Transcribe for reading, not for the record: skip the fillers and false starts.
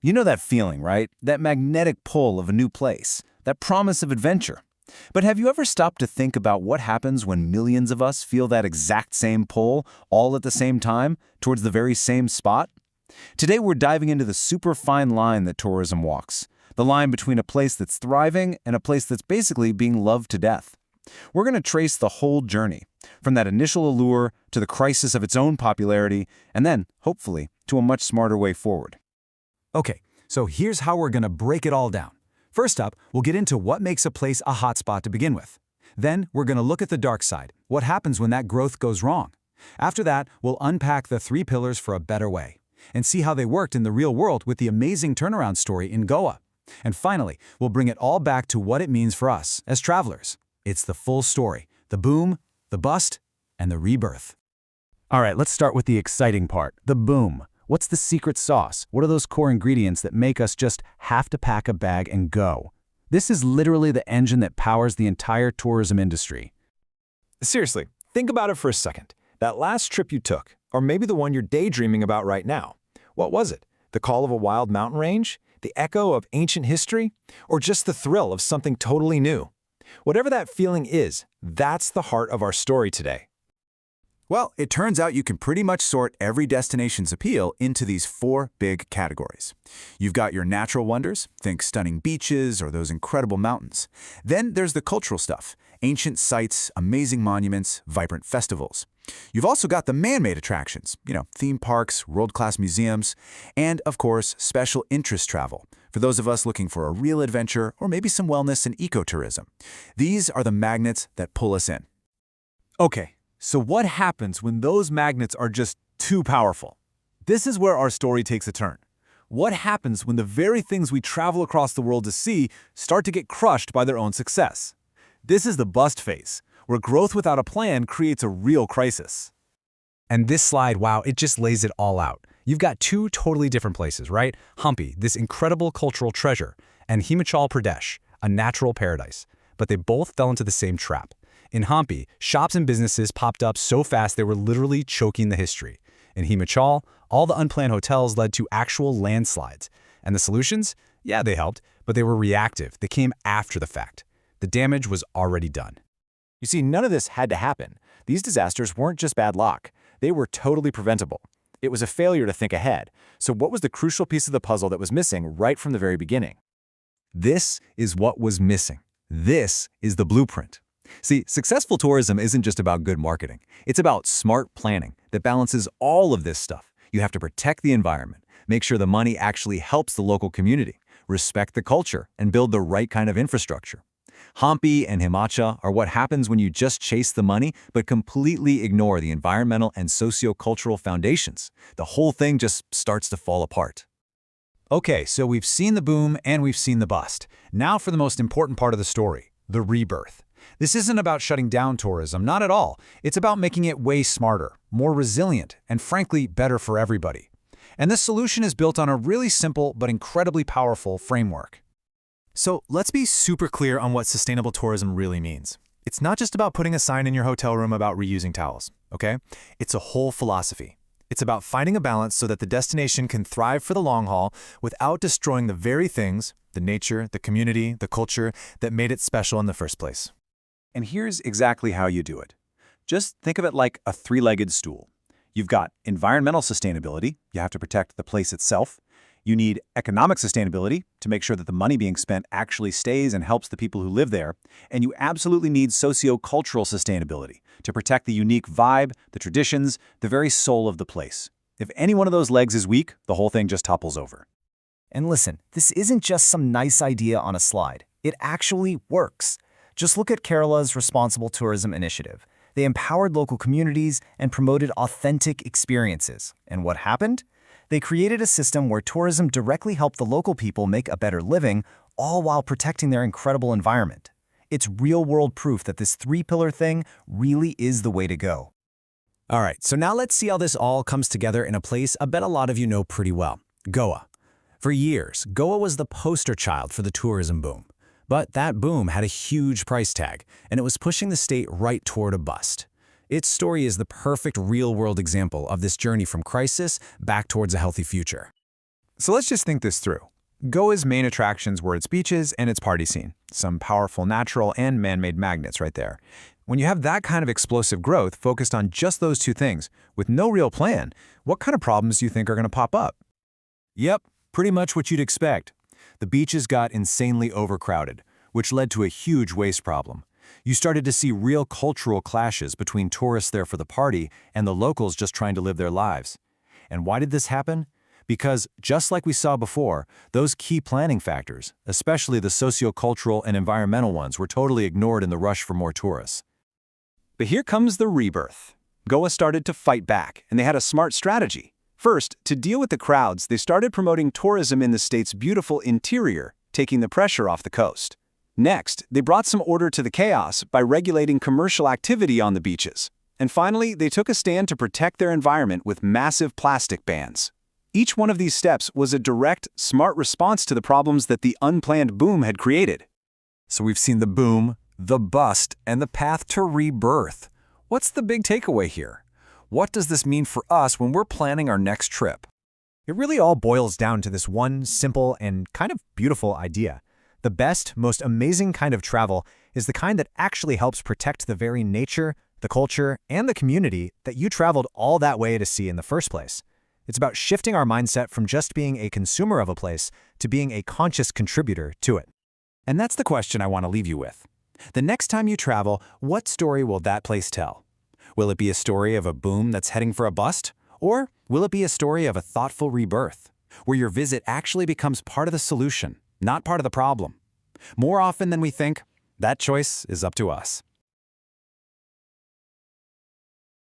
You know that feeling, right? That magnetic pull of a new place, that promise of adventure. But have you ever stopped to think about what happens when millions of us feel that exact same pull, all at the same time, towards the very same spot? Today we're diving into the super fine line that tourism walks, the line between a place that's thriving and a place that's basically being loved to death. We're going to trace the whole journey, from that initial allure to the crisis of its own popularity, and then, hopefully, to a much smarter way forward. Okay, so here's how we're going to break it all down. First up, we'll get into what makes a place a hotspot to begin with. Then, we're going to look at the dark side, what happens when that growth goes wrong. After that, we'll unpack the 3 pillars for a better way, and see how they worked in the real world with the amazing turnaround story in Goa. And finally, we'll bring it all back to what it means for us as travelers. It's the full story, the boom, the bust, and the rebirth. All right, let's start with the exciting part, the boom. What's the secret sauce? What are those core ingredients that make us just have to pack a bag and go? This is literally the engine that powers the entire tourism industry. Seriously, think about it for a second. That last trip you took, or maybe the one you're daydreaming about right now. What was it? The call of a wild mountain range? The echo of ancient history? Or just the thrill of something totally new? Whatever that feeling is, that's the heart of our story today. Well, it turns out you can pretty much sort every destination's appeal into these 4 big categories. You've got your natural wonders, think stunning beaches or those incredible mountains. Then there's the cultural stuff, ancient sites, amazing monuments, vibrant festivals. You've also got the man-made attractions, theme parks, world-class museums, and, of course, special interest travel, for those of us looking for a real adventure or maybe some wellness and ecotourism. These are the magnets that pull us in. Okay, so what happens when those magnets are just too powerful? This is where our story takes a turn. What happens when the very things we travel across the world to see start to get crushed by their own success? This is the bust phase, where growth without a plan creates a real crisis. And this slide, wow, it just lays it all out. You've got 2 totally different places, right? Hampi, this incredible cultural treasure, and Himachal Pradesh, a natural paradise. But they both fell into the same trap. In Hampi, shops and businesses popped up so fast they were literally choking the history. In Himachal, all the unplanned hotels led to actual landslides. And the solutions? Yeah, they helped, but they were reactive. They came after the fact. The damage was already done. You see, none of this had to happen. These disasters weren't just bad luck. They were totally preventable. It was a failure to think ahead. So what was the crucial piece of the puzzle that was missing right from the very beginning? This is what was missing. This is the blueprint. See, successful tourism isn't just about good marketing. It's about smart planning that balances all of this stuff. You have to protect the environment, make sure the money actually helps the local community, respect the culture, and build the right kind of infrastructure. Hampi and Himachal are what happens when you just chase the money but completely ignore the environmental and socio-cultural foundations. The whole thing just starts to fall apart. Okay, so we've seen the boom and we've seen the bust. Now for the most important part of the story, the rebirth. This isn't about shutting down tourism, not at all. It's about making it way smarter, more resilient, and frankly, better for everybody. And this solution is built on a really simple but incredibly powerful framework. So let's be super clear on what sustainable tourism really means. It's not just about putting a sign in your hotel room about reusing towels, okay? It's a whole philosophy. It's about finding a balance so that the destination can thrive for the long haul without destroying the very things, the nature, the community, the culture, that made it special in the first place. And here's exactly how you do it. Just think of it like a 3-legged stool. You've got environmental sustainability. You have to protect the place itself. You need economic sustainability to make sure that the money being spent actually stays and helps the people who live there. And you absolutely need socio-cultural sustainability to protect the unique vibe, the traditions, the very soul of the place. If any one of those legs is weak, the whole thing just topples over. And listen, this isn't just some nice idea on a slide. It actually works. Just look at Kerala's Responsible Tourism Initiative. They empowered local communities and promoted authentic experiences. And what happened? They created a system where tourism directly helped the local people make a better living, all while protecting their incredible environment. It's real-world proof that this 3-pillar thing really is the way to go. All right, so now let's see how this all comes together in a place I bet a lot of you know pretty well, Goa. For years, Goa was the poster child for the tourism boom. But that boom had a huge price tag, and it was pushing the state right toward a bust. Its story is the perfect real-world example of this journey from crisis back towards a healthy future. So let's just think this through. Goa's main attractions were its beaches and its party scene, some powerful natural and man-made magnets right there. When you have that kind of explosive growth focused on just those two things, with no real plan, what kind of problems do you think are going to pop up? Yep, pretty much what you'd expect. The beaches got insanely overcrowded, which led to a huge waste problem. You started to see real cultural clashes between tourists there for the party and the locals just trying to live their lives. And why did this happen? Because, just like we saw before, those key planning factors, especially the sociocultural and environmental ones, were totally ignored in the rush for more tourists. But here comes the rebirth. Goa started to fight back, and they had a smart strategy. First, to deal with the crowds, they started promoting tourism in the state's beautiful interior, taking the pressure off the coast. Next, they brought some order to the chaos by regulating commercial activity on the beaches. And finally, they took a stand to protect their environment with massive plastic bans. Each one of these steps was a direct, smart response to the problems that the unplanned boom had created. So we've seen the boom, the bust, and the path to rebirth. What's the big takeaway here? What does this mean for us when we're planning our next trip? It really all boils down to this one simple and kind of beautiful idea. The best, most amazing kind of travel is the kind that actually helps protect the very nature, the culture, and the community that you traveled all that way to see in the first place. It's about shifting our mindset from just being a consumer of a place to being a conscious contributor to it. And that's the question I want to leave you with. The next time you travel, what story will that place tell? Will it be a story of a boom that's heading for a bust? Or will it be a story of a thoughtful rebirth, where your visit actually becomes part of the solution, not part of the problem? More often than we think, that choice is up to us.